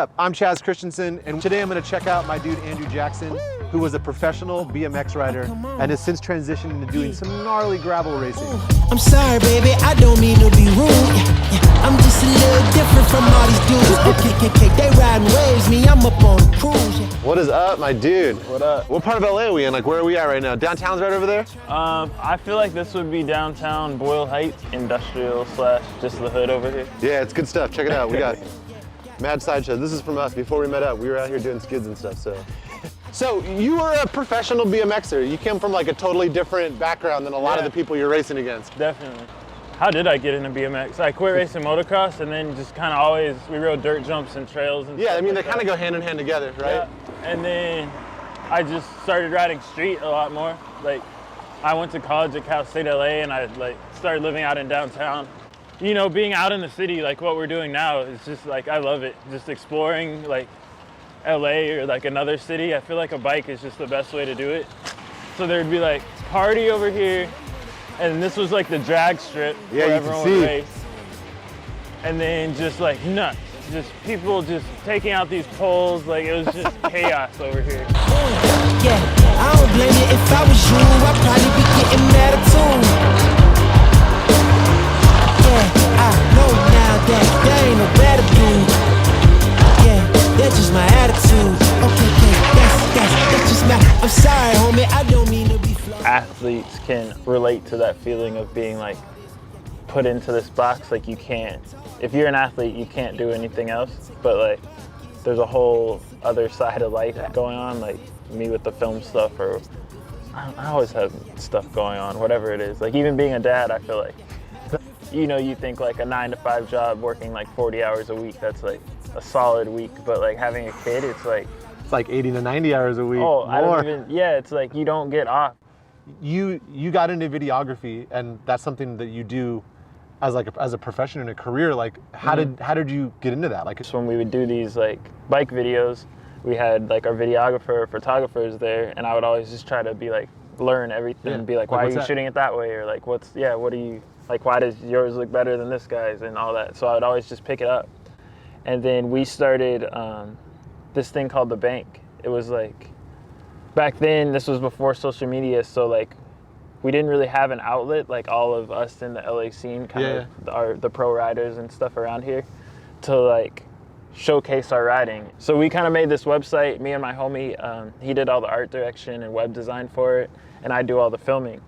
up? I'm Chaz Christensen, and today I'm going to check out my dude Andrew Jackson, who was a professional BMX rider and has since transitioned into doing some gnarly gravel racing. I'm sorry, baby, I don't mean to be rude. I'm just a little different from all these dudes. They riding waves, me, I'm up on a cruise. What is up, my dude? What up? What part of LA are we in? Like, where are we at right now? Downtown's right over there? I feel like this would be downtown Boyle Heights, industrial / just the hood over here. Yeah, it's good stuff. Check it out. We got mad sideshows. This is from us. Before we met up, we were out here doing skids and stuff, so. So you were a professional BMXer. You came from like a totally different background than a lot of the people you're racing against. Definitely. How did I get into BMX? I quit racing motocross and then just kind of always, we rode dirt jumps and trails and Yeah, I mean, like they kind of go hand in hand together, right? Yeah. And then I just started riding street a lot more. Like, I went to college at Cal State LA and I like started living out in downtown. You know, being out in the city, like what we're doing now, is just like, I love it. Just exploring like LA or like another city. I feel like a bike is just the best way to do it. So there'd be like party over here, and this was like the drag strip where everyone would race. And then just like nuts, just people just taking out these poles, like it was just chaos over here. Yeah, I don't blame you. If I was you, I'd probably be getting mad too. Yeah, I know now that there ain't no better dude. Yeah, that's just my attitude. Okay, that's just my, I'm sorry, homie, I don't mean to be flawed. Athletes can relate to that feeling of being like put into this box. Like you can't, if you're an athlete, you can't do anything else, but like there's a whole other side of life going on, like me with the film stuff, or I always have stuff going on, whatever it is. Like even being a dad, I feel like, you know, you think like a 9-to-5 job working like 40 hours a week, that's like a solid week, but like having a kid, it's like 80 to 90 hours a week. Oh, I don't even, yeah, it's like you don't get off. You got into videography, and that's something that you do as like as a profession and a career. Like, how did you get into that? Like, just when we would do these like bike videos, we had like our videographer, photographers there, and I would always just try to be like learn everything, and be like, why are you shooting it that way, or like what do you like? Why does yours look better than this guy's, and all that. So I would always just pick it up, and then we started this thing called The Bank. It was like, back then, this was before social media, so like, we didn't really have an outlet, like all of us in the LA scene, kind of the pro riders and stuff around here, to like showcase our riding. So we kind of made this website, me and my homie, he did all the art direction and web design for it, and I do all the filming.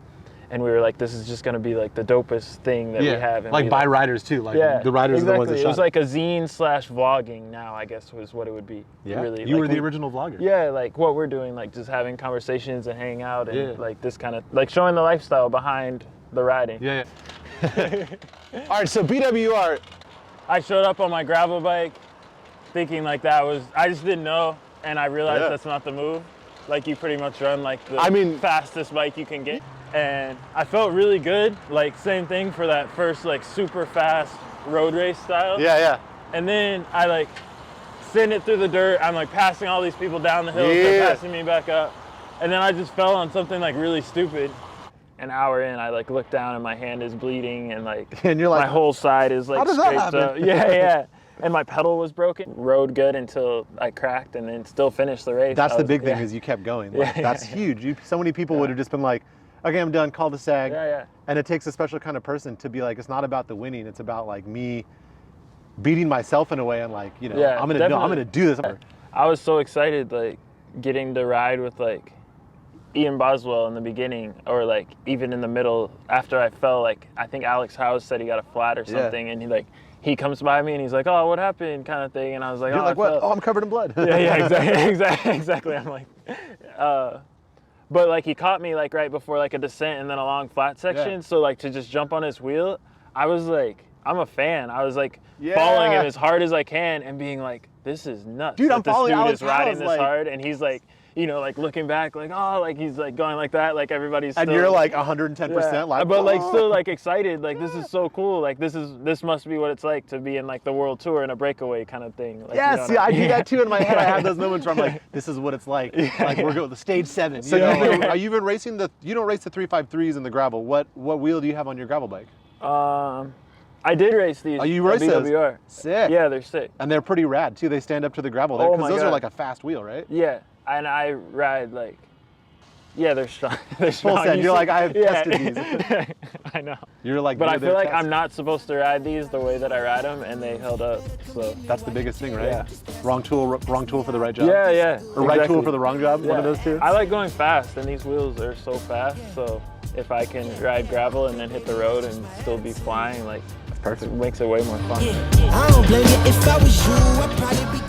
And we were like, this is just gonna be like the dopest thing that we have. And like by riders too, like the riders are the ones that shot. It was like a zine / vlogging now, I guess, was what it would be. Yeah, really. You were the original vlogger. Yeah, like what we're doing, like just having conversations and hanging out, and like this kind of, like showing the lifestyle behind the riding. Yeah. All right, so BWR. I showed up on my gravel bike thinking like that was, I just didn't know, and I realized that's not the move. Like you pretty much run like the fastest bike you can get. And I felt really good, like same thing for that first like super fast road race style. Yeah. And then I like send it through the dirt. I'm like passing all these people down the hill, they're passing me back up. And then I just fell on something like really stupid. An hour in, I like look down and my hand is bleeding, and like, and you're like, my whole side is like scraped up. Yeah. And my pedal was broken. Rode good until I cracked, and then still finished the race. That's the big thing, is you kept going. Like, that's huge. So many people would have just been like, okay, I'm done, call the SAG. And it takes a special kind of person to be like, it's not about the winning, it's about like me beating myself in a way, and like, you know, I'm gonna do this. I was so excited, like getting to ride with like Ian Boswell in the beginning, or like even in the middle after I fell. Like I think Alex Howes said he got a flat or something, and he comes by me and he's like, oh, what happened, kind of thing. And I was like, you're like, what? Oh, I'm covered in blood. Exactly. I'm like, but like he caught me like right before like a descent and then a long flat section. So like to just jump on his wheel, I was like, I'm a fan. I was like following him as hard as I can and being like, this is nuts. Dude, I'm following Alex This dude is riding this hard, and he's like, you know, like looking back, like, oh, like he's like going like that, like everybody's still, and you're like 110%, like, but like still like excited, like this is so cool, like this must be what it's like to be in like the world tour in a breakaway kind of thing. Like, see, I do that too in my head. I have those moments where I'm like, this is what it's like. Like we're going to stage 7. So are you even racing you don't race the 353s in the gravel. What wheel do you have on your gravel bike? I did race these. Oh, you raced those? BWR. Sick. Yeah, they're sick. And they're pretty rad too. They stand up to the gravel there, because those are like a fast wheel, right? Yeah, and I ride like, yeah, they're strong. They're Full strong. send. You're like, I have tested these. I know. You're like, but I feel like I'm not supposed to ride these the way that I ride them, and they held up. So that's the biggest thing, right? Yeah. Wrong tool for the right job. Yeah, yeah. Or right tool for the wrong job. Yeah. One of those two. I like going fast, and these wheels are so fast. So if I can ride gravel and then hit the road and still be flying, like, perfect. It makes it way more fun. I don't blame you if I was you. I'd probably be